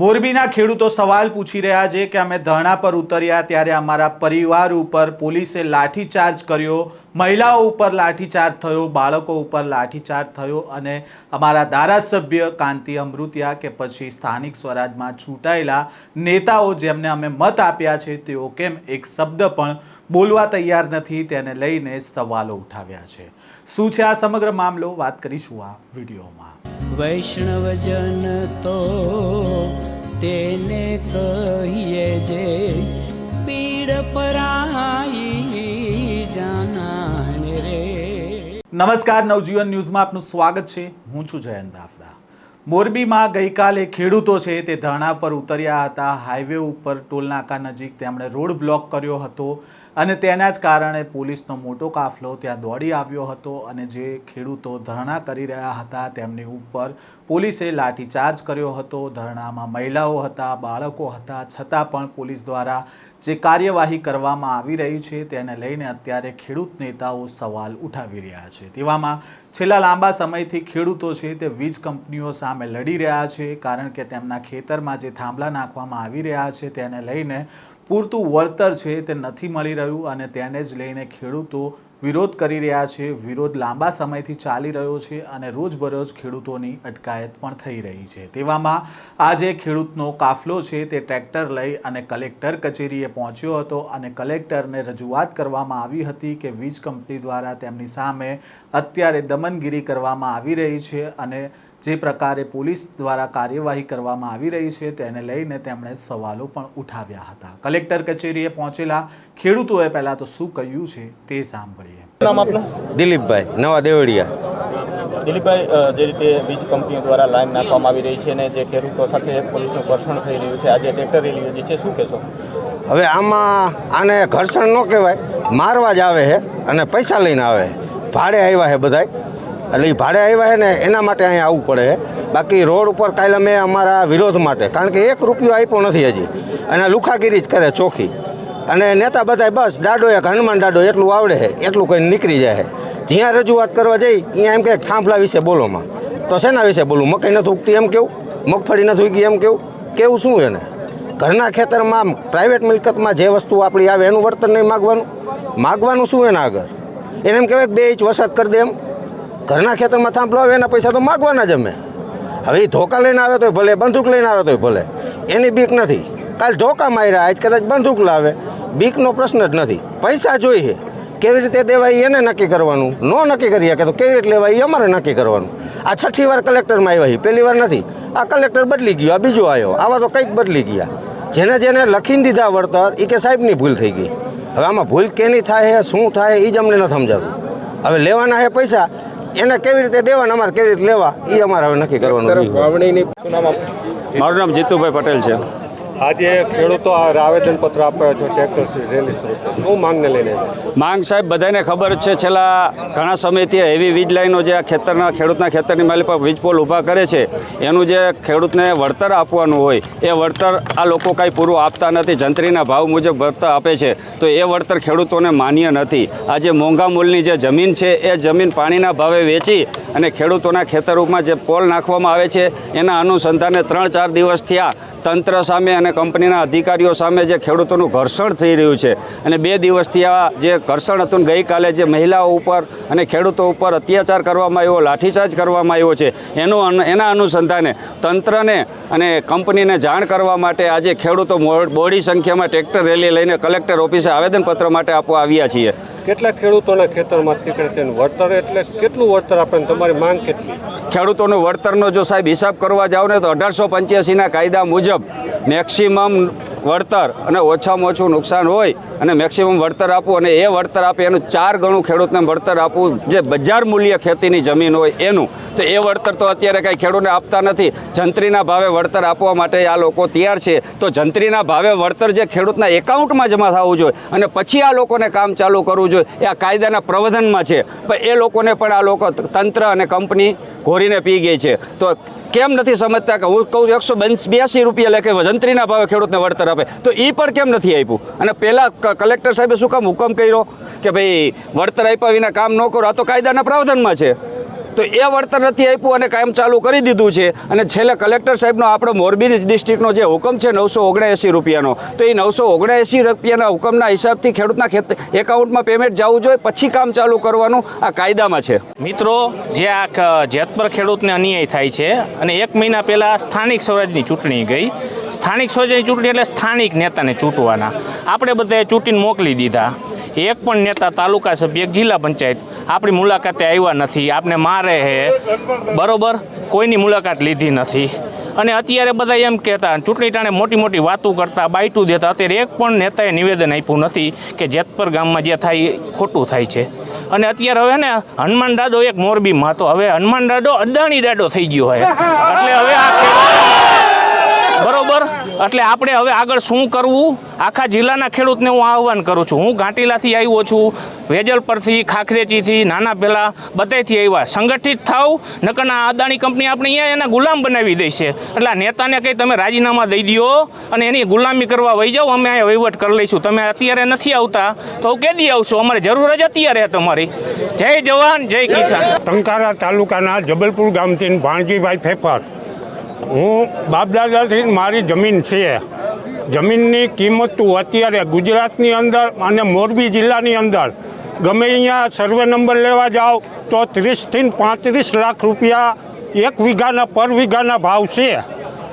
મોરબીના ખેડૂતો સવાલ પૂછી રહ્યા છે કે અમે ધરણા પર ઉતર્યા ત્યારે અમારા પરિવાર ઉપર પોલીસે લાઠીચાર્જ કર્યો, મહિલાઓ ઉપર લાઠીચાર્જ થયો, બાળકો ઉપર લાઠીચાર્જ થયો અને અમારા ધારાસભ્ય કાંતિ અમૃતિયા કે પછી સ્થાનિક સ્વરાજમાં ચૂંટાયેલા નેતાઓ જેમને અમે મત આપ્યા છે તેઓ કેમ એક શબ્દ પણ બોલવા તૈયાર નથી, તેને લઈને સવાલો ઉઠાવ્યા છે। શું છે આ સમગ્ર મામલો, વાત કરીશું આ વિડીયોમાં। વૈષ્ણવજન તો તેને કહીએ જે પીડ પરાઈ જાનાને રે। નમસ્કાર, નવજીવન ન્યૂઝમાં આપનું સ્વાગત છે। હું છું જયંત દાફડા। મોરબીમાં ગઈકાલે ખેડૂતો છે તે ધરણા પર ઉતર્યા હતા। હાઈવે ઉપર ટોલનાકા નજીક તેમણે રોડ બ્લોક કર્યો હતો અને તેના જ કારણે પોલીસનો મોટો કાફલો ત્યાં દોડી આવ્યો હતો અને જે ખેડૂતો ધરણા કરી રહ્યા હતા તેમની ઉપર પોલીસે લાઠીચાર્જ કર્યો હતો। ધરણામાં મહિલાઓ હતા, બાળકો હતા, છતાં પણ પોલીસ દ્વારા જે કાર્યવાહી કરવામાં આવી રહી છે તેને લઈને અત્યારે ખેડૂત નેતાઓ સવાલ ઉઠાવી રહ્યા છે। તેવામાં છેલ્લા લાંબા સમયથી ખેડૂતો છે તે વીજ કંપનીઓ સામે લડી રહ્યા છે, કારણ કે તેમના ખેતરમાં જે થાંભલા નાખવામાં આવી રહ્યા છે તેને લઈને પૂરતું વળતર છે તે નથી મળી રહ્યું અને તેને જ લઈને ખેડૂતો વિરોધ કરી રહ્યા છે। વિરોધ લાંબા સમયથી ચાલી રહ્યો છે અને રોજબરોજ ખેડૂતોની અટકાયત પણ થઈ રહી છે। તેવામાં આજે ખેડૂતનો કાફલો છે તે ટ્રેક્ટર લઈ અને કલેક્ટર કચેરીએ પહોંચ્યો હતો અને કલેક્ટરને રજૂઆત કરવામાં આવી હતી કે વીજ કંપની દ્વારા તેમની સામે અત્યારે દમનગીરી કરવામાં આવી રહી છે અને જે પ્રકારે પોલીસ દ્વારા કાર્યવાહી કરવામાં આવી રહી છે તેને લઈને તેમણે સવાલો પણ ઉઠાવ્યા હતા। કલેક્ટર કચેરીએ પહોંચેલા ખેડૂતોએ પહેલા તો શું કહ્યું છે તે સાંભળીએ। નામ આપનું? દિલીપભાઈ નવા દેવડિયા। દિલીપભાઈ, જે રીતે વીજ કંપનીઓ દ્વારા લાઈન નાખવામાં આવી રહી છે અને જે ખેડૂતો સાથે પોલીસનું ઘર્ષણ થઈ રહ્યું છે, આજે ટ્રેક્ટર રેલી યોજી છે, શું કહેશો? હવે આને ઘર્ષણ ન કહેવાય, મારવા જ આવે છે અને પૈસા લઈને આવે છે। ભાડે આવ્યા છે બધાય, એટલે એ ભાડે આવ્યા છે ને એના માટે અહીંયા આવવું પડે છે। બાકી રોડ ઉપર કાલે અમે અમારા વિરોધ માટે, કારણ કે 1 રૂપિયો આપ્યો નથી હજી અને લુખાગીરી જ કરે ચોખ્ખી, અને નેતા બધાય બસ દાડો એક હનુમાન દાડો એટલું આવડે છે એટલું કંઈ નીકળી જાય છે। જ્યાં રજૂઆત કરવા જઈ અહીંયા એમ કે થાંભલા વિશે બોલોમાં, તો શેના વિશે બોલું? મકાઈ નથી ઉગતી એમ કેવું, મગફળી નથી ઉગી એમ કેવું શું એને? ઘરના ખેતરમાં પ્રાઇવેટ મિલકતમાં જે વસ્તુ આપણી આવે એનું વળતર નહીં માગવાનું શું એના આગળ? એને એમ કહેવાય કે 2 ઇંચ વરસાદ કરી દે એમ? ઘરના ખેતરમાં થાંભલો આવે એના પૈસા તો માગવાના જ અમે। હવે એ ધોકા લઈને આવે તોય ભલે, બંદૂક લઈને આવે તોય ભલે, એની બીક નથી। કાલ ધોકા માર્યા, આજ કદાચ બંદૂક લાવે, બીકનો પ્રશ્ન જ નથી। પૈસા જોઈએ, કેવી રીતે દેવાય એને નક્કી કરવાનું, ન નક્કી કરી શકે તો કેવી રીતે લેવાય એ અમારે નક્કી કરવાનું। આ 6ઠી વાર કલેક્ટરમાં આવ્યા, પહેલી વાર નથી। આ કલેક્ટર બદલી ગયો, આ બીજો આવ્યો, આવા તો કંઈક બદલી ગયા। જેને લખીને દીધા વળતર એ કે સાહેબની ભૂલ થઈ ગઈ। હવે આમાં ભૂલ કેની થાય છે, શું થાય એ જ અમને નથી સમજાતું। હવે લેવાના છે પૈસા, એને કેવી રીતે દેવાના, અમારે કેવી રીતે લેવા એ અમારે હવે નક્કી કરવાનું। મારું નામ જીતુભાઈ પટેલ છે। આજે ખેડૂતો આવેદનપત્ર આપ્યા છે, ટ્રેક્ટર રેલી શું માંગને લઈને? માંગ સાહેબ બધાને ખબર છે, છેલ્લા ઘણા સમયથી હેવી વીજ લાઈનો જે આ ખેડૂતના ખેતરની માલી પર વીજ પોલ ઊભા કરે છે એનું જે ખેડૂતને વળતર આપવાનું હોય એ વળતર આ લોકો કાંઈ પૂરું આપતા નથી। જંત્રીના ભાવ મુજબ વળતર આપે છે તો એ વળતર ખેડૂતોને માન્ય નથી। આજે મોંઘા મૂલ્યની જે જમીન છે એ જમીન પાણીના ભાવે વેચી અને ખેડૂતોના ખેતરોમાં જે પોલ નાખવામાં આવે છે એના અનુસંધાને 3-4 દિવસ થયા તંત્ર સામે અને કંપનીના અધિકારીઓ સામે જે ખેડૂતોનું ઘર્ષણ થઈ રહ્યું છે અને 2 દિવસથી આ જે ઘર્ષણ હતું ગઈકાલે જે મહિલાઓ ઉપર અને ખેડૂતો ઉપર અત્યાચાર કરવામાં આવ્યો, લાઠીચાર્જ કરવામાં આવ્યો છે એના અનુસંધાને તંત્રને અને કંપનીને જાણ કરવા માટે આજે ખેડૂતો બોડી સંખ્યામાં ટ્રેક્ટર રેલી લઈને કલેક્ટર ઓફિસે આવેદનપત્ર માટે આપવા આવ્યા છીએ। કેટલા ખેડૂતોના ખેતરમાં વળતર એટલે કેટલું વળતર આપે, તમારી માંગ કેટલી? ખેડૂતોનું વળતરનો જો સાહેબ હિસાબ કરવા જાવ ને તો 1885ના કાયદા મુજબ મેક્સિમમ વળતર અને ઓછામાં ઓછું નુકસાન હોય અને મેક્સિમમ વળતર આપવું અને એ વળતર આપે એનું 4 ગણું ખેડૂતને વળતર આપવું, જે બજાર મૂલ્ય ખેતીની જમીન હોય એનું। તો એ વળતર તો અત્યારે કાંઈ ખેડૂતને આપતા નથી। જંત્રીના ભાવે વળતર આપવા માટે આ લોકો તૈયાર છે, તો જંત્રીના ભાવે વળતર જે ખેડૂતના એકાઉન્ટમાં જમા થવું જોઈએ અને પછી આ લોકોને કામ ચાલુ કરવું જોઈએ, એ આ કાયદાના પ્રવર્ધનમાં છે। પણ એ લોકોને પણ આ લોકો તંત્ર અને કંપની ઘોરીને પી ગઈ છે। તો કેમ નથી સમજતા કે હું કહું 182 રૂપિયા લેખે જંત્રીના ભાવે ખેડૂતને વળતર આપે તો એ પણ કેમ નથી આપ્યું? અને પહેલાં કલેક્ટર સાહેબે શું કામ હુકમ કર્યો કે ભાઈ વળતર આપ્યા વિના કામ ન કરો? આ તો કાયદાના પ્રાવધાનમાં છે। તો એ વળતર નથી આપ્યું અને કામ ચાલુ કરી દીધું છે. અને છેલ્લે કલેક્ટર સાહેબનો આપણો મોરબી ડિસ્ટ્રિક્ટનો જે હુકમ છે 979 રૂપિયાનો, તો એ 979 રૂપિયાના હુકમના હિસાબથી ખેડૂતના એકાઉન્ટમાં પેમેન્ટ જવું જોઈએ, પછી કામ ચાલુ કરવાનું આ કાયદામાં છે. મિત્રો, જે આ જેતપર ખેડૂતને અન્યાય થાય છે અને 1 મહિના પહેલાં સ્થાનિક સ્વરાજની ચૂંટણી ગઈ. સ્થાનિક સ્વરાજની ચૂંટણી એટલે સ્થાનિક નેતાને ચૂંટવાના. આપણે બધાએ ચૂંટીને મોકલી દીધા. એક પણ નેતા, તાલુકા સભ્ય, જિલ્લા પંચાયત આપણી મુલાકાતે આવ્યા નથી. આપણે મારે છે બરોબર, કોઈની મુલાકાત લીધી નથી. અને અત્યારે બધા એમ કહેતા ચૂંટણી ટાણે મોટી મોટી વાતો કરતા, બાયટું દેતા. અત્યારે એક પણ નેતાએ નિવેદન આપ્યું નથી કે જેતપર ગામમાં જે થાય એ ખોટું થાય છે. અને અત્યારે હવે ને હનુમાન દાદો એક મોરબીમાં હતો, હવે હનુમાન દાદો અદાણી દાદો થઈ ગયો હોય. એટલે હવે આ બરોબર, એટલે આપણે હવે આગળ શું કરવું, આખા જિલ્લાના ખેડૂતને હું આહવાન કરું છું. હું ઘાટીલાથી આવ્યો છું, વેજલપરથી, ખાખરેજીથી, નાના પેલા બધાથી આવ્યા. સંગઠિત થાવ, નકર આ અદાણી કંપની આપણે અહીંયા એના ગુલામ બનાવી દઈ છે. એટલે આ નેતાને કંઈ તમે રાજીનામા દઈ દો અને એની ગુલામી કરવા વહી જાઓ, અમે અહીંયા વહીવટ કરી લઈશું. તમે અત્યારે નથી આવતા તો કેદી આવશો? અમારે જરૂર જ અત્યારે તમારી. જય જવાન, જય કિસાન. ટંકારા તાલુકાના જબલપુર ગામથી ભાણજીભાઈ ફેફર. હું બાપદાદાથી મારી જમીન છે. જમીનની કિંમતો અત્યારે ગુજરાતની અંદર અને મોરબી જિલ્લાની અંદર ગમે અહીંયા સર્વે નંબર લેવા જાઓ તો 30થી 35 લાખ રૂપિયા 1 વીઘાના પર વીઘાના ભાવ છે.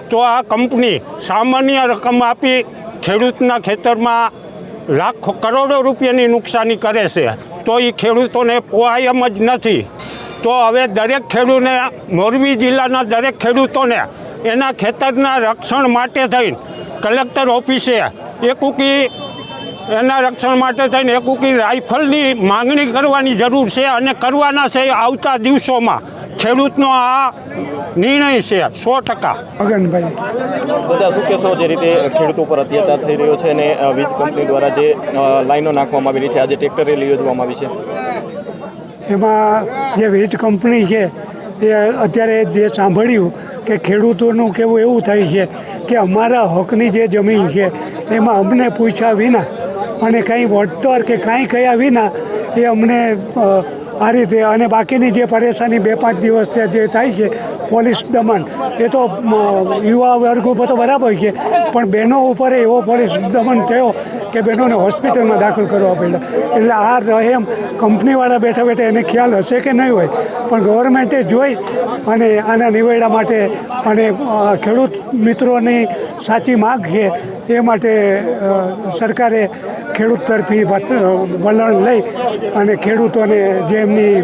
તો આ કંપની સામાન્ય રકમ આપી ખેડૂતના ખેતરમાં લાખો કરોડો રૂપિયાની નુકસાની કરે છે. તો એ ખેડૂતોને પોહાય એમ જ નથી. તો હવે દરેક ખેડૂતને, મોરબી જિલ્લાના દરેક ખેડૂતોને એના ખેતરના રક્ષણ માટે થઈને કલેક્ટર ઓફિસે એના રક્ષણ માટે થઈને એકુકી રાઇફલની માંગણી કરવાની જરૂર છે અને કરવાના છે. આવતા દિવસોમાં ખેડૂતનો આ નિર્ણય છે 100%. બધા શું કહેશો, જે રીતે ખેડૂતો પર અત્યાચાર થઈ રહ્યો છે અને વીજ કંપની દ્વારા જે લાઈનો નાખવામાં આવી રહી છે, આજે ટ્રેક્ટર રેલી યોજવામાં આવી છે, એમાં જે વીજ કંપની છે એ અત્યારે જે સાંભળ્યું કે ખેડૂતોનું કેવું એવું થાય છે કે અમારા હકની જે જમીન છે એમાં અમને પૂછ્યા વિના અને કંઈ વળતર કે કાંઈ કયા વિના એ અમને આ રીતે, અને બાકીની જે પરેશાની 2-5 દિવસ જે થાય છે પોલીસ દમન, એ તો યુવા વર્ગ ઉપર તો બરાબર છે, પણ બહેનો ઉપર એવો પોલીસ દમન થયો કે બહેનોને હોસ્પિટલમાં દાખલ કરવા પડ્યા. એટલે આ રહેમ કંપનીવાળા બેઠા બેઠા એને ખ્યાલ હશે કે નહીં હોય, પણ ગવર્મેન્ટે જોઈ અને આના નિવેડા માટે અને ખેડૂત મિત્રોની સાચી માગ છે એ માટે સરકારે ખેડૂત તરફી વલણ લઈ અને ખેડૂતોને જે એમની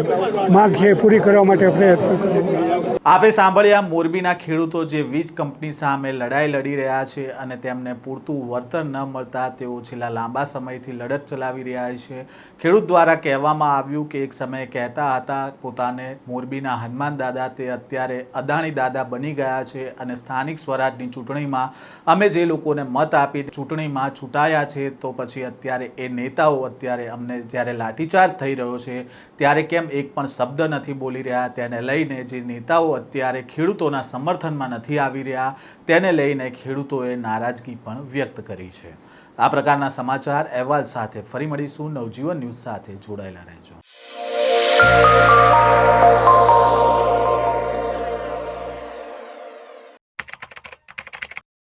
માગ છે પૂરી કરવા માટે પ્રયત્ન કર્યો. આપે સાંભળ્યા મોરબીના ખેડૂતો જે વીજ કંપની સામે લડાઈ લડી રહ્યા છે અને તેમને પૂરતું વળતર ન મળતા તેઓ છેલ્લા લાંબા સમયથી લડત ચલાવી રહ્યા છે. ખેડૂત દ્વારા કહેવામાં આવ્યું કે એક સમયે કહેતા હતા પોતાને મોરબીના હનુમાન દાદા, તે અત્યારે અદાણી દાદા બની ગયા છે અને સ્થાનિક સ્વરાજની ચૂંટણીમાં અમે જે લોકોને મત આપી ચૂંટણીમાં ચૂંટાયા છે, તો પછી અત્યારે એ નેતાઓ અત્યારે અમને જ્યારે લાઠીચાર્જ થઈ રહ્યો છે ત્યારે કેમ એક પણ શબ્દ નથી બોલી રહ્યા. તેને લઈને જે નેતાઓ અત્યારે ખેડૂતોના સમર્થનમાં નથી આવી રહ્યા તેને લઈને ખેડૂતોએ નારાજગી પણ વ્યક્ત કરી છે. આ પ્રકારના સમાચાર અહેવાલ સાથે ફરી મળીશું. નવજીવન ન્યૂઝ સાથે જોડાયેલા રહેજો.